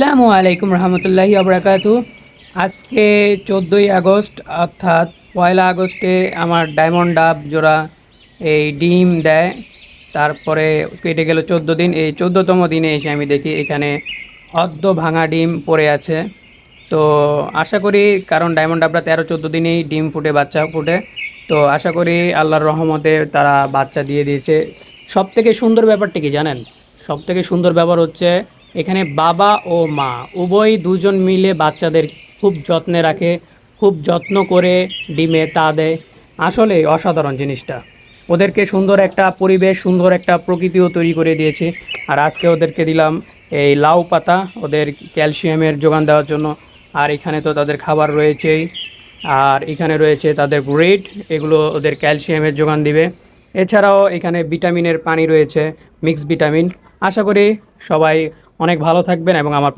আসসালামু আলাইকুম রহমতুল্লাহি আবরাকাতু। আজকে 14ই আগস্ট, অর্থাৎ 1লা আগস্টে আমার ডায়মন্ড ডাব জোড়া এই ডিম দেয়। তারপরে কেটে গেল 14 দিন। এই 14তম দিনে এসে আমি দেখি এখানে অর্ধ ভাঙা ডিম পড়ে আছে। তো আশা করি, কারণ ডায়মন্ড ডাবরা 13-14 দিনেই ডিম ফুটে, বাচ্চা ফুটে। তো আশা করি আল্লাহর রহমতে তারা বাচ্চা দিয়ে দিয়েছে। সব থেকে সুন্দর ব্যাপারটা কি জানেন? সব থেকে সুন্দর ব্যাপার হচ্ছে এখানে বাবা ও মা উভয় দুজন মিলে বাচ্চাদের খুব যত্নে রাখে, খুব যত্ন করে ডিমে তা দেয়। আসলে অসাধারণ জিনিসটা। ওদেরকে সুন্দর একটা পরিবেশ, সুন্দর একটা প্রকৃতিও তৈরি করে দিয়েছে। আর আজকে ওদেরকে দিলাম এই লাউ পাতা, ওদের ক্যালসিয়ামের যোগান দেওয়ার জন্য। আর এখানে তো তাদের খাবার রয়েছেই। আর এখানে রয়েছে তাদের ব্রেড, এগুলো ওদের ক্যালসিয়ামের যোগান দিবে। এছাড়াও এখানে ভিটামিনের পানি রয়েছে, মিক্স ভিটামিন। আশা করি সবাই অনেক ভালো থাকবেন এবং আমার